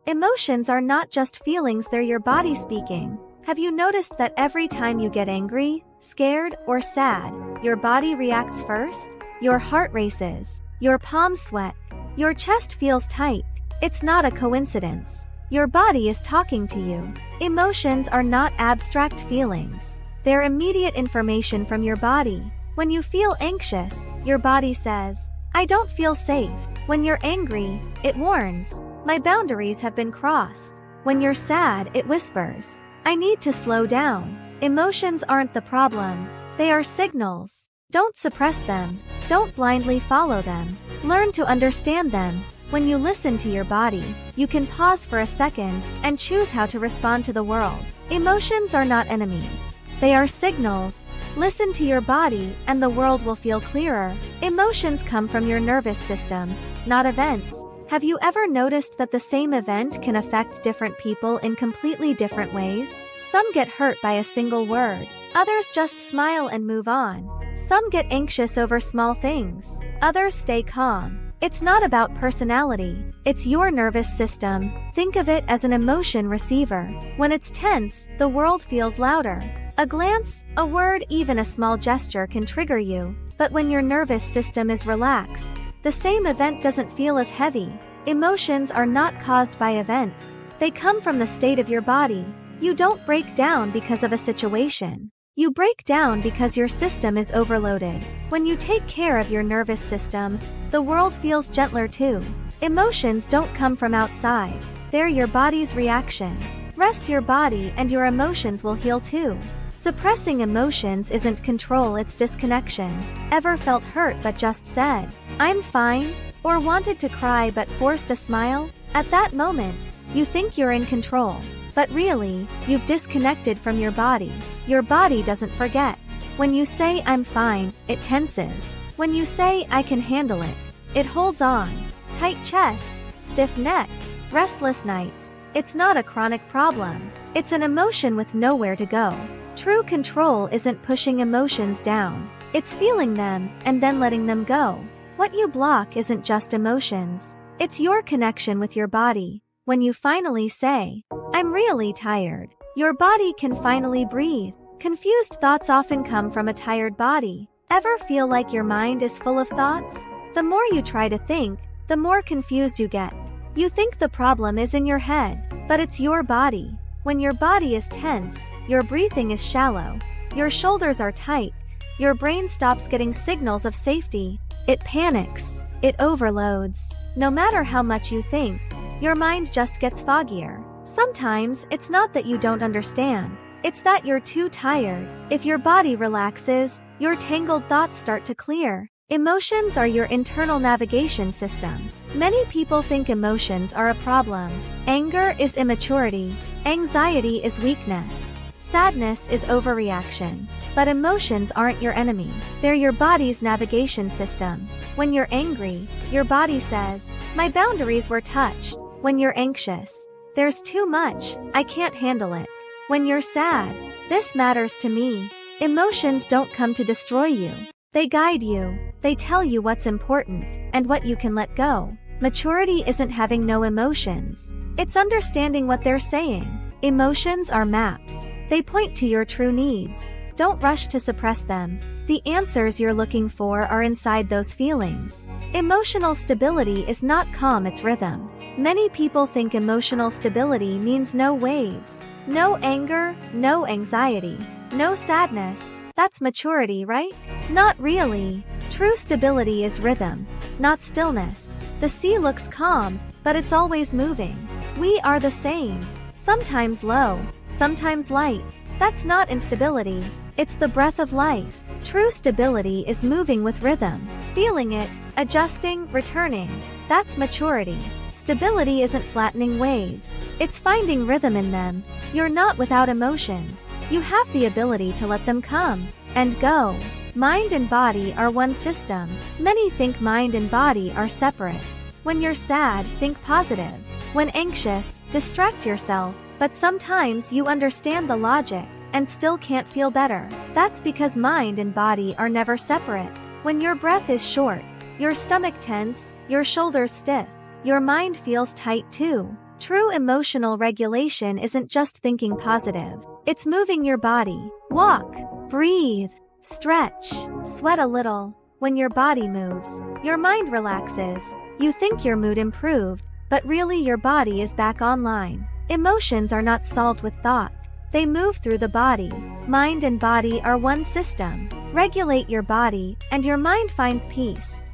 Emotions are not just feelings, they're your body speaking. Have you noticed that every time you get angry, scared, or sad, your body reacts first? Your heart races, your palms sweat, your chest feels tight. It's not a coincidence. Your body is talking to you. Emotions are not abstract feelings. They're immediate information from your body. When you feel anxious, your body says, "I don't feel safe." When you're angry, it warns, "My boundaries have been crossed." When you're sad, it whispers, "I need to slow down." Emotions aren't the problem. They are signals. Don't suppress them. Don't blindly follow them. Learn to understand them. When you listen to your body, you can pause for a second and choose how to respond to the world. Emotions are not enemies. They are signals. Listen to your body and the world will feel clearer. Emotions come from your nervous system, not events. Have you ever noticed that the same event can affect different people in completely different ways? Some get hurt by a single word. Others just smile and move on. Some get anxious over small things. Others stay calm. It's not about personality. It's your nervous system. Think of it as an emotion receiver. When it's tense, the world feels louder. A glance, a word, even a small gesture can trigger you. But when your nervous system is relaxed, the same event doesn't feel as heavy. Emotions are not caused by events. They come from the state of your body. You don't break down because of a situation. You break down because your system is overloaded. When you take care of your nervous system, the world feels gentler too. Emotions don't come from outside. They're your body's reaction. Rest your body and your emotions will heal too. Suppressing emotions isn't control, it's disconnection. Ever felt hurt but just said, "I'm fine," or wanted to cry but forced a smile? At that moment, you think you're in control. But really, you've disconnected from your body. Your body doesn't forget. When you say "I'm fine," it tenses. When you say "I can handle it," it holds on. Tight chest, stiff neck, restless nights. It's not a chronic problem. It's an emotion with nowhere to go. True control isn't pushing emotions down. It's feeling them and then letting them go. What you block isn't just emotions. It's your connection with your body. When you finally say, "I'm really tired," your body can finally breathe. Confused thoughts often come from a tired body. Ever feel like your mind is full of thoughts? The more you try to think, the more confused you get. You think the problem is in your head, but it's your body. When your body is tense, your breathing is shallow, your shoulders are tight, your brain stops getting signals of safety. It panics. It overloads. No matter how much you think, your mind just gets foggier. Sometimes it's not that you don't understand. It's that you're too tired. If your body relaxes, your tangled thoughts start to clear. Emotions are your internal navigation system. Many people think emotions are a problem. Anger is immaturity. Anxiety is weakness. Sadness is overreaction. But emotions aren't your enemy. They're your body's navigation system. When you're angry, your body says, "My boundaries were touched." When you're anxious, "There's too much, I can't handle it." When you're sad, "This matters to me." Emotions don't come to destroy you. They guide you. They tell you what's important and what you can let go. Maturity isn't having no emotions. It's understanding what they're saying. Emotions are maps. They point to your true needs. Don't rush to suppress them. The answers you're looking for are inside those feelings. Emotional stability is not calm, it's rhythm. Many people think emotional stability means no waves, no anger, no anxiety, no sadness. That's maturity, right? Not really. True stability is rhythm, not stillness. The sea looks calm, but it's always moving. We are the same. Sometimes low, sometimes light. That's not instability. It's the breath of life. True stability is moving with rhythm, feeling it, adjusting, returning. That's maturity. Stability isn't flattening waves. It's finding rhythm in them. You're not without emotions. You have the ability to let them come and go. Mind and body are one system. Many think mind and body are separate. When you're sad, think positive. When anxious, distract yourself. But sometimes you understand the logic and still can't feel better. That's because mind and body are never separate. When your breath is short, your stomach tense, your shoulders stiff, your mind feels tight too. True emotional regulation isn't just thinking positive. It's moving your body. Walk, breathe, stretch, sweat a little. When your body moves, your mind relaxes. You think your mood improved, but really your body is back online. Emotions are not solved with thought. They move through the body. Mind and body are one system. Regulate your body, and your mind finds peace.